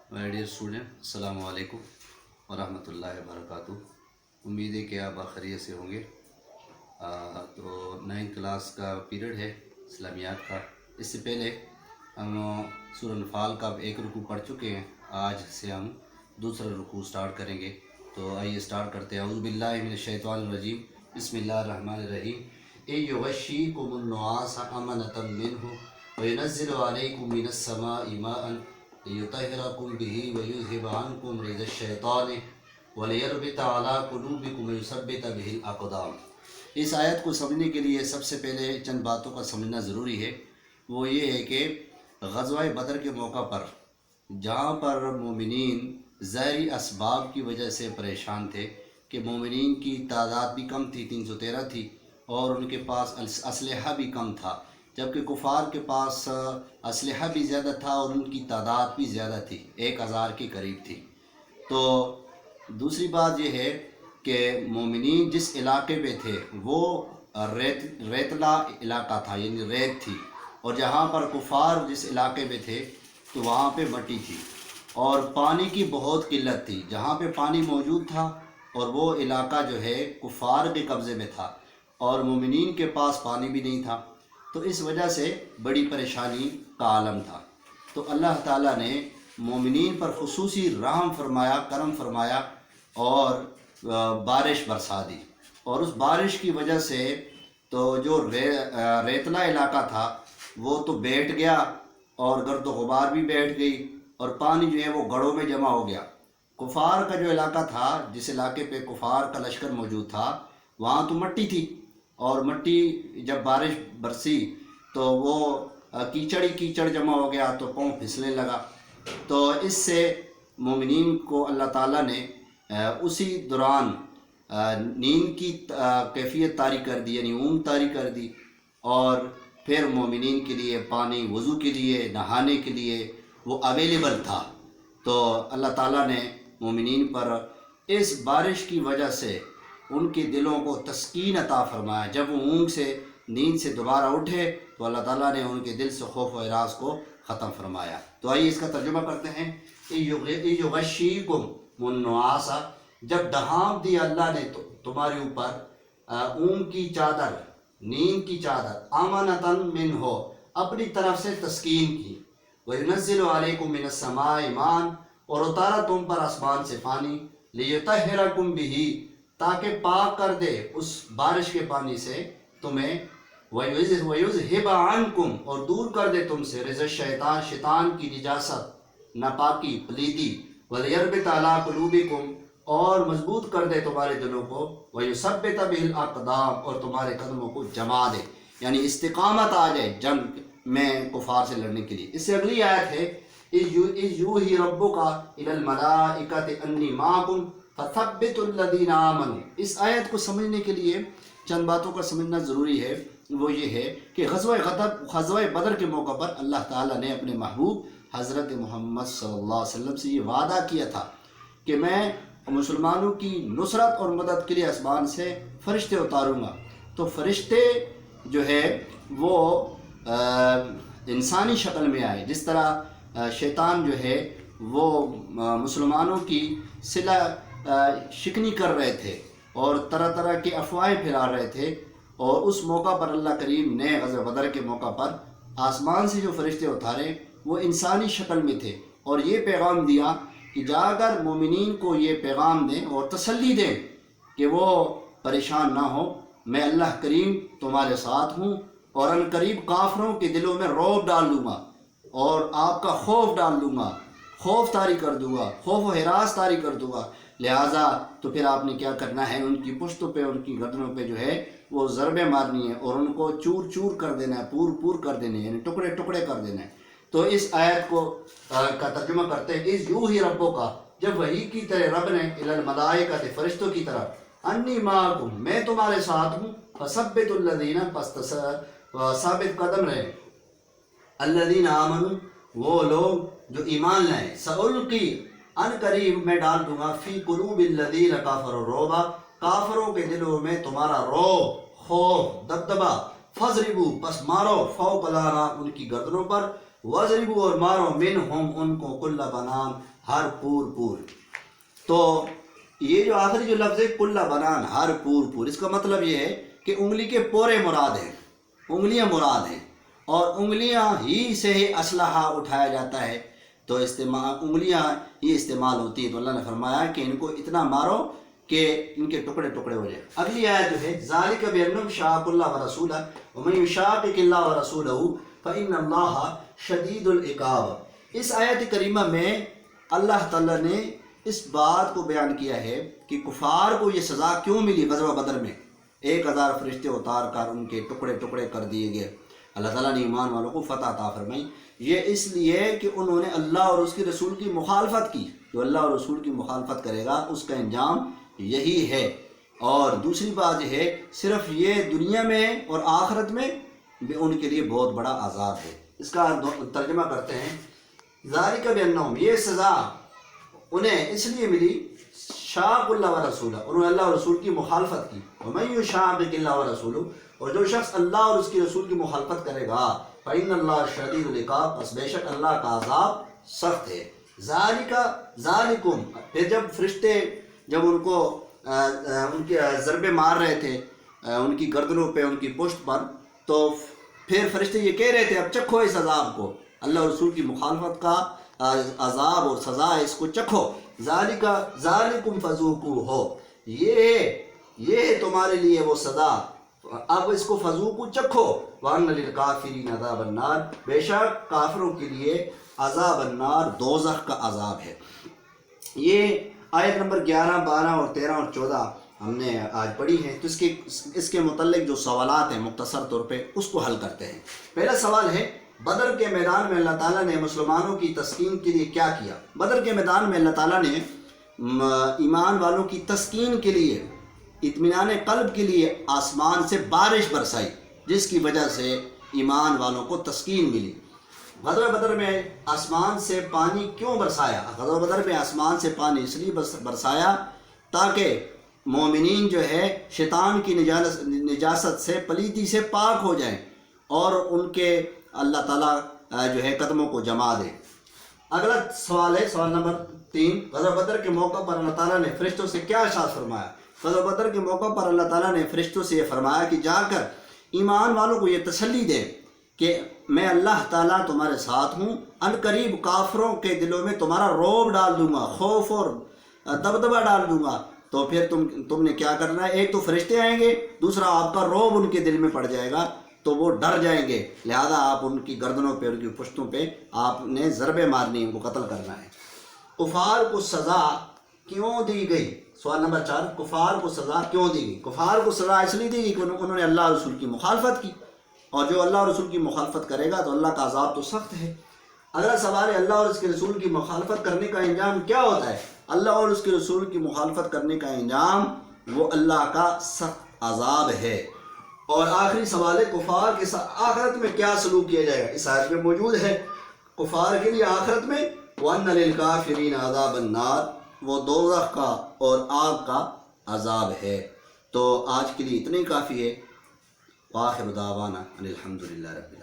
My dear student, अस्सलाम वालेकुम वरहमतुल्लाहि वबरकातुहू। उम्मीद है कि आप खैरियत से होंगे। तो 9th क्लास का पीरियड है इस्लामियात का। इससे पहले हम सूरह अनफाल का एक रुकू पढ़ चुके हैं। आज से हम दूसरा रुकू स्टार्ट करेंगे। तो आइए स्टार्ट करते हैं। औज़ु बिल्लाहि मिनश शैतानिर रजीम, बिस्मिल्लाहिर रहमानिर रहीम। युग़श्शिकुमुन्नुआस अमनतम मिन्हु व युनज़्ज़िलु अलैकुम मिनस समाइ माअन लियुतहिरकुम बिही व युज़हिब अन्कुम रिज़ शैतानि व लियरबित अला कुलूबिकुम व युसब्बित बिहिल अक़दाम। इस आयत को समझने के लिए सबसे पहले चंद बातों का समझना ज़रूरी है। वो ये है कि ग़ज़वा बदर के मौका पर जहाँ पर मोमिनीन ज़ाहरी असबाब की वजह से परेशान थे कि मोमिनीन की तादाद भी कम थी, 313 थी, और उनके पास असलहा भी कम था, जबकि कुफ़ार के पास असलहा भी ज़्यादा था और उनकी तादाद भी ज़्यादा थी, 1000 के करीब थी। तो दूसरी बात यह है कि मोमिनीन जिस इलाके पे थे वो रेतला इलाका था, यानी रेत थी, और जहाँ पर कुफ़ार जिस इलाके पे थे तो वहाँ पे मट्टी थी और पानी की बहुत किल्लत थी। जहाँ पे पानी मौजूद था और वो इलाका जो है कुफ़ार के कब्ज़े में था और मोमिनीन के पास पानी भी नहीं था, तो इस वजह से बड़ी परेशानी का आलम था। तो अल्लाह ताला ने मोमिनीन पर खुसूसी रहम फरमाया, करम फरमाया और बारिश बरसा दी, और उस बारिश की वजह से तो जो रेतला इलाका था वो तो बैठ गया और गर्द गुबार भी बैठ गई और पानी जो है वो गढ़ों में जमा हो गया। कुफ़ार का जो इलाका था, जिस इलाके पे कुफ़ार का लश्कर मौजूद था, वहाँ तो मट्टी थी, और मट्टी जब बारिश बरसी तो वो कीचड़ ही कीचड़ जमा हो गया तो पाँव फिसलने लगा। तो इससे मोमिनीन को अल्लाह ताला ने उसी दौरान नींद की कैफियत तारी कर दी, यानी ऊँग तारी कर दी, और फिर मोमिनीन के लिए पानी वज़ू के लिए, नहाने के लिए वो अवेलेबल था। तो अल्लाह ताला ने मोमिनीन पर इस बारिश की वजह से उनके दिलों को तस्कीन अता फरमाया। जब वो ऊँग से, नींद से दोबारा उठे तो अल्लाह ताला ने उनके दिल से खौफ व इराज को ख़त्म फरमाया। तो आइए इसका तर्जुमा करते हैं। युग़श्शिकुम मुन्नुआसा, जब ढाँप दिया अल्लाह ने तो तुम्हारे ऊपर ऊँग की चादर, नींद की चादर, अमनतन मिन्हो, अपनी तरफ से तस्कीन की, व युनज़्ज़िलु अलैकुम मिनस समाइ माअन, और उतारा तुम पर आसमान से पानी, लियुतहिरकुम बिही, ताकि पाक कर दे उस बारिश के पानी से तुम्हें, वयुज़हिब अन्कुम, और दूर कर दे तुमसे, रिज़ शैतान, शैतान की निजासत, नापाकी, पलीदी, वलियरबित अला कुलूबिकुम, और मजबूत कर दे तुम्हारे दिलों को, वयुसब्बित बिहिल अक़दाम, और तुम्हारे कदमों को जमा दे, यानी इस्तिकामत आ जाए जंग में कुफार से लड़ने के लिए। इससे अगली आयत है इज़ यूही रब्बुका इलल मलाइकति अन्नी माअकुम फथब्बितुल लज़ीना आमनू। इस आयत को समझने के लिए चंद बातों का समझना ज़रूरी है। वो ये है कि ग़ज़वा बदर के मौका पर अल्लाह ताला ने अपने महबूब हज़रत मोहम्मद सल्लल्लाहु अलैहि वसल्लम से ये वादा किया था कि मैं मुसलमानों की नुसरत और मदद के लिए आसमान से फ़रिश्ते उतारूँगा। तो फ़रिश्ते जो है वो इंसानी शक्ल में आए। जिस तरह शैतान जो है वो मुसलमानों की सिला शिकनी कर रहे थे और तरह तरह की अफवाहें फैला रहे थे, और उस मौका पर अल्लाह करीम ने ग़ज़वा बदर के मौका पर आसमान से जो फ़रिश्ते उतारे वो इंसानी शक्ल में थे, और ये पैगाम दिया कि जाकर मोमिनीन को ये पैगाम दें और तसल्ली दें कि वो परेशान ना हो, मैं अल्लाह करीम तुम्हारे साथ हूँ, और अनकरीब काफरों के दिलों में रौब डाल दूँगा और आपका खौफ डाल दूँगा, खौफ तारी कर दूँगा, खौफ व हिरास तारी कर दूँगा। लिहाजा तो फिर आपने क्या करना है, उनकी पुश्तों पे, उनकी गर्दनों पे जो है वो ज़रबे मारनी है और उनको चूर चूर कर देना है, पूर पूर कर देने, यानी टुकड़े टुकड़े कर देना है। तो इस आयत को का तर्जुमा करते हैं, इज़ यूही रब्बुका, जब वही की तरह रब ने इलल मलाइकति, फरिश्तों की तरफ, अन्नी माअकुम, मैं तुम्हारे साथ हूँ, फसब्बितुल लज़ीना, साबित कदम रहे, अल्लज़ीना आमनू, वो लोग जो ईमान लाए, सउल्की, अन करीब मैं डाल दूंगा, फी कुलूबिल लज़ीना काफ़रू रोबा, काफरों के दिलों में तुम्हारा रौब, खौफ, दबदबा, फज़रिबू, बस मारो, फौक़ अल-आनाक़, उनकी गर्दनों पर, وَضْرِبُوا اور مارو مِنْهُمْ ان کو کُلَّ بنان ہر پور پور. تو یہ جو آخری جو لفظ ہے کُلَّ بنان ہر پور پور، اس کا مطلب یہ ہے کہ انگلی کے پورے مراد ہیں، انگلیاں مراد ہیں، اور انگلیاں ہی سے ہی اسلحہ اٹھایا جاتا ہے، تو انگلیاں ہی استعمال ہوتی ہے. تو اللہ نے فرمایا کہ ان کو اتنا مارو کہ ان کے ٹکڑے ٹکڑے ہو جائیں. اگلی آیت جو ہے ذالک بأنہم شاقوا اللہ ورسولہ ومن یشاقق اللہ ورسولہ فإن اللہ شدید العقاب. اس آیت کریمہ میں اللہ تعالیٰ نے اس بات کو بیان کیا ہے کہ کفار کو یہ سزا کیوں ملی. غزوہ بدر میں 1000 فرشتے اتار کر ان کے ٹکڑے ٹکڑے کر دیے گئے. اللہ تعالیٰ نے ایمان والوں کو فتح عطا فرمائی. یہ اس لیے کہ انہوں نے اللہ اور اس کے رسول کی مخالفت کی. جو اللہ اور رسول کی مخالفت کرے گا اس کا انجام یہی ہے. اور دوسری بات یہ ہے صرف یہ دنیا میں اور آخرت میں بھی ان کے لیے بہت بڑا عذاب ہے. اس کا ترجمہ کرتے ہیں ذالک بأنہم، یہ سزا انہیں اس لیے ملی شاق اللہ و رسولہ، انہوں نے اللہ اور رسول کی مخالفت کی. ومن یشاقق اللہ و رسولہ، اور جو شخص اللہ اور اس کے رسول کی مخالفت کرے گا فإن اللہ شدید العقاب، پس بے شک اللہ کا عذاب سخت ہے. ذالکم، پھر جب فرشتے جب ان کو ان کے ضربے مار رہے تھے ان کی گردنوں پہ، ان کی پشت پر، تو پھر فرشتے یہ کہہ رہے تھے اب چکھو اس عذاب کو، اللہ اور رسول کی مخالفت کا عذاب اور سزا ہے، اس کو چکھو. ذالکم فذوقوہ، یہ تمہارے لیے وہ سزا، اب اس کو فذوقوا چکھو. وَأَنَّ لِلْكَافِرِينَ عَذَابَ النَّارِ، بے شک کافروں کے لیے عذاب النار دوزخ کا عذاب ہے. یہ آیت نمبر 11، 12 اور 13 اور 14 ہم نے آج پڑھی ہیں. تو اس کے متعلق جو سوالات ہیں مختصر طور پہ اس کو حل کرتے ہیں. پہلا سوال ہے بدر کے میدان میں اللہ تعالیٰ نے مسلمانوں کی تسکین کے لیے کیا کیا؟ بدر کے میدان میں اللہ تعالیٰ نے ایمان والوں کی تسکین کے لیے، اطمینان قلب کے لیے آسمان سے بارش برسائی، جس کی وجہ سے ایمان والوں کو تسکین ملی. غزوہ بدر میں آسمان سے پانی کیوں برسایا؟ غزوہ بدر میں آسمان سے پانی اس لیے برسایا تاکہ مومنین جو ہے شیطان کی نجاست سے، پلیتی سے پاک ہو جائیں اور ان کے اللہ تعالیٰ جو ہے قدموں کو جما دے. اگلا سوال ہے سوال نمبر 3، غزوہ بدر کے موقع پر اللہ تعالیٰ نے فرشتوں سے کیا ارشاد فرمایا؟ غزوہ بدر کے موقع پر اللہ تعالیٰ نے فرشتوں سے یہ فرمایا کہ جا کر ایمان والوں کو یہ تسلی دے کہ میں اللہ تعالیٰ تمہارے ساتھ ہوں، ان قریب کافروں کے دلوں میں تمہارا رعب ڈال دوں گا، خوف اور دبدبہ ڈال دوں گا. تو پھر تم نے کیا کرنا ہے؟ ایک تو فرشتے آئیں گے، دوسرا آپ کا رعب ان کے دل میں پڑ جائے گا تو وہ ڈر جائیں گے، لہذا آپ ان کی گردنوں پہ، ان کی پشتوں پہ آپ نے ضربے مارنی، ان کو قتل کرنا ہے. کفار کو سزا کیوں دی گئی؟ سوال نمبر 4، کفار کو سزا کیوں دی گئی؟ کفار کو سزا اس لیے دی گئی کہ انہوں نے اللہ رسول کی مخالفت کی، اور جو اللہ رسول کی مخالفت کرے گا تو اللہ کا عذاب تو سخت ہے. اگلا سوال ہے اللہ اور اس کے رسول کی مخالفت کرنے کا انجام کیا ہوتا ہے؟ اللہ اور اس کے رسول کی مخالفت کرنے کا انجام وہ اللہ کا سخت عذاب ہے. اور آخری سوال ہے کفار کے ساتھ آخرت میں کیا سلوک کیا جائے گا؟ اس آیت میں موجود ہے کفار کے لیے آخرت میں وَأَنَّ لِلْكَافِرِينَ عَذَابَ النَّارِ، وہ دوزخ کا اور آگ کا عذاب ہے. تو آج کے لیے اتنا ہی کافی ہے. وآخر دعوانا ان الحمد للہ رب العالمین.